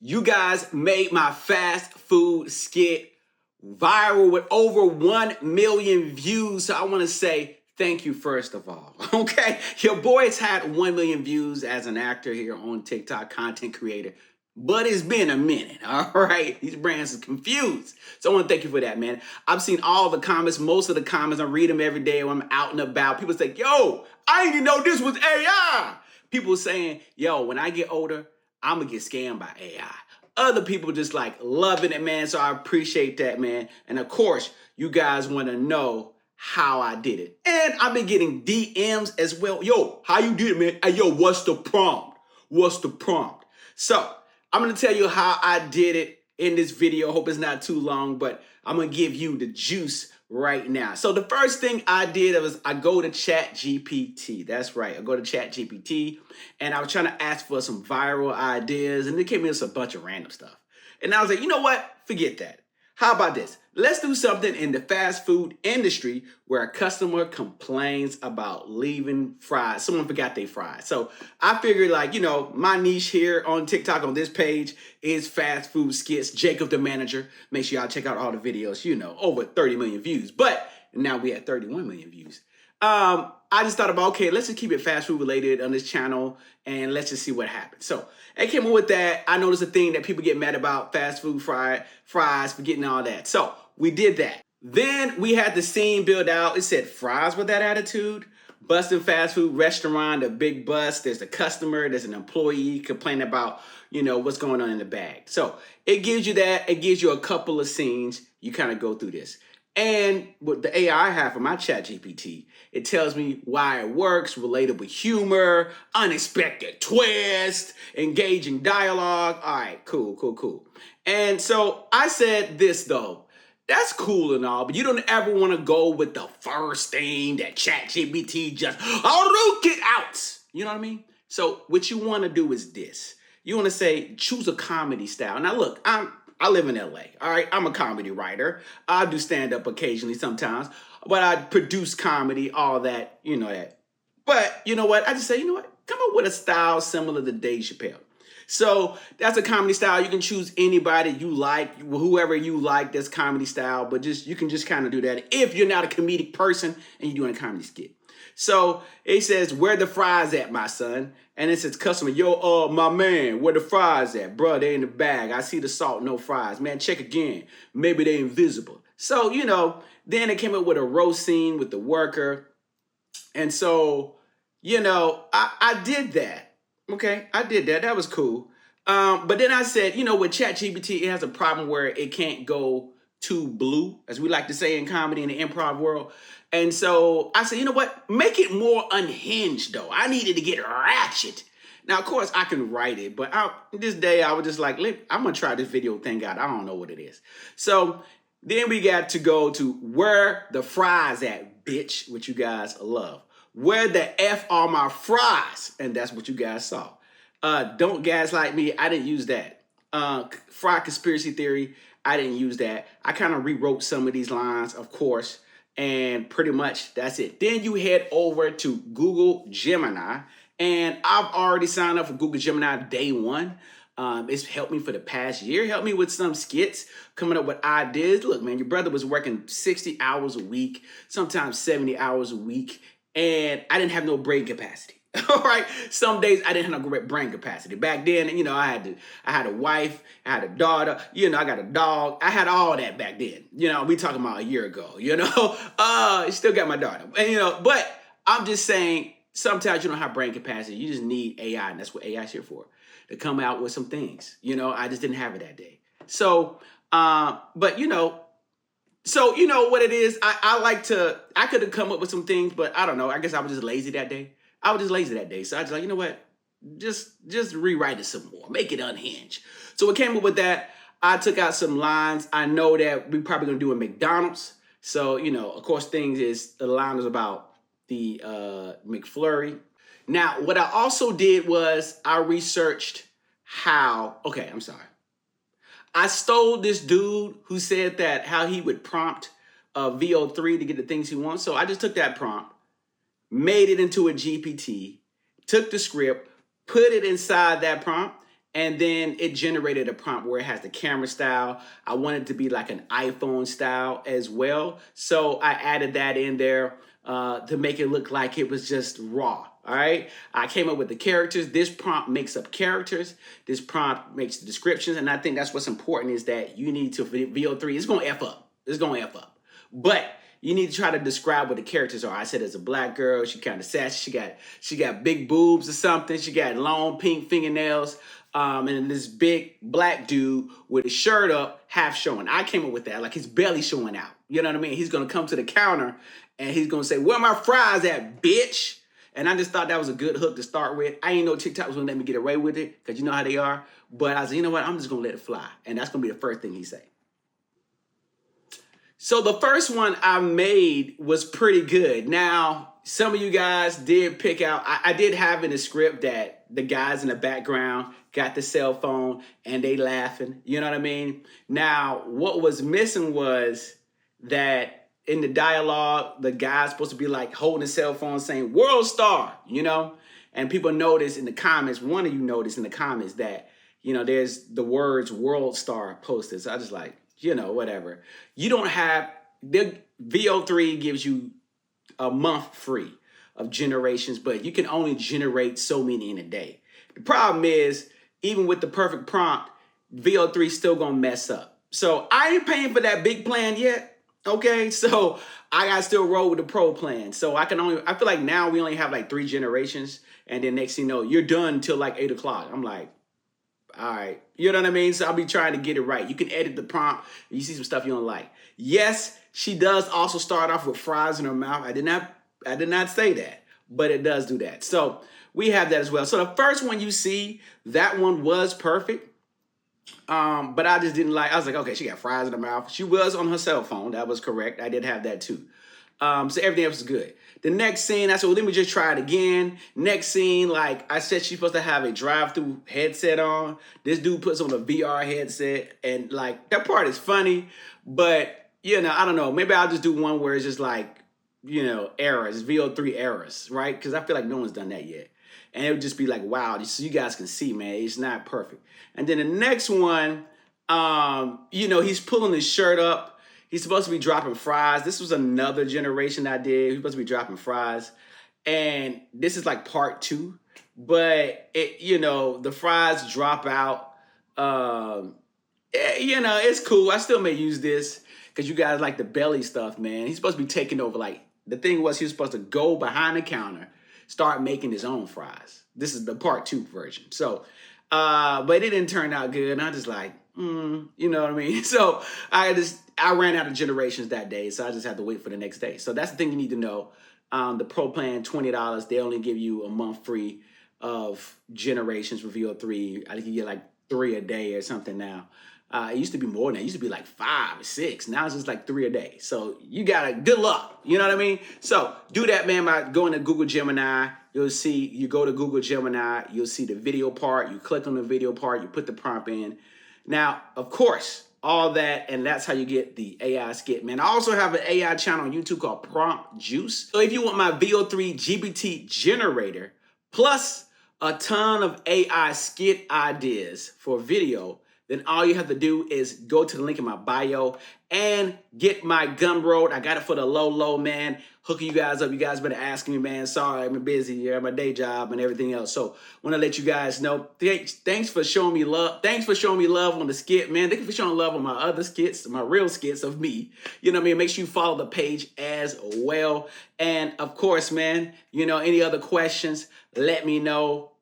You guys made my fast food skit viral with over 1 million views. So I want to say thank you first of all. Okay. Your boy's had 1 million views as an actor here on TikTok, content creator. But it's been a minute, all right? These brands are confused. So I want to thank you for that, man. I've seen all the comments, most of the comments. I read them every day when I'm out and about. People say, yo, I didn't even know this was AI. People saying, yo, when I get older, I'm going to get scammed by AI. Other people just like loving it, man. So I appreciate that, man. And of course, you guys want to know how I did it. And I've been getting DMs as well. Yo, how you did it, man? Hey, yo, what's the prompt? What's the prompt? So I'm going to tell you how I did it in this video. Hope it's not too long, but I'm going to give you the juice right now. So the first thing I did was I go to ChatGPT. That's right. I go to ChatGPT and I was trying to ask for some viral ideas and it came in with a bunch of random stuff. And I was like, you know what? Forget that. How about this? Let's do something in the fast food industry where a customer complains about leaving fries. Someone forgot their fries. So I figured like, you know, my niche here on TikTok on this page is fast food skits. Jacob the manager. Make sure y'all check out all the videos, you know, over 30 million views. But now we at 31 million views. I just thought about, okay, let's just keep it fast food related on this channel and let's just see what happens. So I came up with that. I noticed a thing that people get mad about fast food fries, forgetting all that. So we did that. Then we had the scene build out. It said fries with that attitude. Busting fast food restaurant, a big bust. There's a customer, there's an employee complaining about, you know, what's going on in the bag. So it gives you that. It gives you a couple of scenes. You kind of go through this. And with the AI I have for my ChatGPT, it tells me why it works, relatable humor, unexpected twist, engaging dialogue. All right, cool. And so I said this though, that's cool and all, but you don't ever want to go with the first thing that ChatGPT just, oh, get out. You know what I mean? So what you want to do is this. You want to say, choose a comedy style. Now look, I live in LA, all right? I'm a comedy writer. I do stand-up occasionally sometimes, but I produce comedy, all that, you know that. But you know what? I just say, you know what? Come up with a style similar to Dave Chappelle. So that's a comedy style. You can choose anybody you like, whoever you like, that's comedy style, but you can just kind of do that if you're not a comedic person and you're doing a comedy skit. So it says, where the fries at, my son? And it says, customer, yo, my man, where the fries at? Bruh, they in the bag. I see the salt, no fries. Man, check again. Maybe they invisible. So, you know, then it came up with a roast scene with the worker. And so, you know, I did that. Okay, I did that. That was cool. But then I said, you know, with ChatGPT, it has a problem where it can't go too blue, as we like to say in comedy in the improv world. And so I said, you know what? Make it more unhinged, though. I needed to get ratchet. Now, of course, I can write it, but this day I was just like, I'm going to try this video thing out. I don't know what it is. So then we got to go to where the fries at, bitch, which you guys love. Where the F are my fries? And that's what you guys saw. Don't gaslight me. I didn't use that. Fry conspiracy theory. I didn't use that. I kind of rewrote some of these lines, of course, and pretty much that's it. Then you head over to Google Gemini, and I've already signed up for Google Gemini day one. It's helped me for the past year, helped me with some skits, coming up with ideas. Look, man, your brother was working 60 hours a week, sometimes 70 hours a week, and I didn't have no brain capacity. All right. Some days I didn't have no brain capacity. Back then, you know, I had a wife, I had a daughter, you know, I got a dog. I had all that back then. You know, we talking about a year ago, you know. Still got my daughter. And, you know, but I'm just saying sometimes you don't have brain capacity. You just need AI, and that's what AI is here for, to come out with some things. You know, I just didn't have it that day. So, but you know, so you know what it is. I could have come up with some things, but I don't know. I guess I was just lazy that day. So I was just like, you know what? Just rewrite it some more. Make it unhinged. So we came up with that. I took out some lines. I know that we probably going to do a McDonald's. So, you know, of course, the line is about the McFlurry. Now, what I also did was I researched okay, I'm sorry. I stole this dude who said that how he would prompt VO3 to get the things he wants. So I just took that prompt, made it into a GPT, took the script, put it inside that prompt, And then it generated a prompt where it has the camera style. I wanted it to be like an iPhone style as well. So I added that in there to make it look like it was just raw. All right. I came up with the characters. This prompt makes up characters. This prompt makes the descriptions. And I think that's what's important is that you need to, VO3, it's going to F up. It's going to F up. But you need to try to describe what the characters are. I said it's a black girl. She kind of sassy. She got big boobs or something. She got long pink fingernails. And then this big black dude with his shirt up, half showing. I came up with that, like his belly showing out. You know what I mean? He's gonna come to the counter and he's gonna say, "Where my fries at, bitch?" And I just thought that was a good hook to start with. I ain't know TikTok was gonna let me get away with it, because you know how they are. But I said, you know what? I'm just gonna let it fly. And that's gonna be the first thing he say. So the first one I made was pretty good. Now, some of you guys did pick out, I did have in the script that the guys in the background got the cell phone and they laughing, you know what I mean? Now, what was missing was that in the dialogue, the guy's supposed to be like holding a cell phone saying, "World Star," you know? And people notice in the comments, one of you noticed in the comments that, you know, there's the words "World Star" posted. So I just like, you know, whatever. You don't have, the VO3 gives you a month free of generations, but you can only generate so many in a day. The problem is, even with the perfect prompt, VO3 still gonna mess up. So I ain't paying for that big plan yet, okay? So I gotta still roll with the pro plan. So I feel like now we only have like 3 generations, and then next thing you know, you're done until like 8 o'clock. I'm like, all right, you know what I mean? So I'll be trying to get it right. You can edit the prompt. You see some stuff you don't like. Yes, she does also start off with fries in her mouth. I did not say that, but it does do that. So we have that as well. So the first one you see, that one was perfect. But I just didn't like, I was like, okay, she got fries in her mouth. She was on her cell phone. That was correct. I did have that too. So everything else is good. The next scene, I said, well, let me just try it again. Next scene, like I said, she's supposed to have a drive-through headset on. This dude puts on a VR headset, and like that part is funny, but you know, I don't know. Maybe I'll just do one where it's just like, you know, errors, VO3 errors, right? Because I feel like no one's done that yet. And it would just be like, wow, so you guys can see, man, it's not perfect. And then the next one, you know, he's pulling his shirt up. He's supposed to be dropping fries. This was another generation I did. He's supposed to be dropping fries. And this is like part 2. But, you know, the fries drop out. You know, it's cool. I still may use this because you guys like the belly stuff, man. He's supposed to be taking over. Like, the thing was he was supposed to go behind the counter, start making his own fries. This is the part 2 version. So, but it didn't turn out good. And I just like, you know what I mean? So I ran out of generations that day, so I just had to wait for the next day. So that's the thing you need to know. The pro plan, $20. They only give you a month free of generations for VO3. I think you get like 3 a day or something now. It used to be more than that. It used to be like 5 or 6. Now it's just like 3 a day. So you gotta, good luck. You know what I mean? So do that, man, by going to Google Gemini. You'll see, you go to Google Gemini, you'll see the video part. You click on the video part, you put the prompt in. Now, of course, all that, and that's how you get the AI skit, man. I also have an AI channel on YouTube called Prompt Juice. So if you want my VO3 GPT generator, plus a ton of AI skit ideas for video, then all you have to do is go to the link in my bio and get my Gumroad. I got it for the low, man. Hooking you guys up. You guys better ask me, man. Sorry, I'm busy. I have my day job and everything else. So want to let you guys know. Thanks for showing me love. Thanks for showing me love on the skit, man. Thank you for showing love on my other skits, my real skits of me. You know what I mean? Make sure you follow the page as well. And of course, man, you know, any other questions, let me know.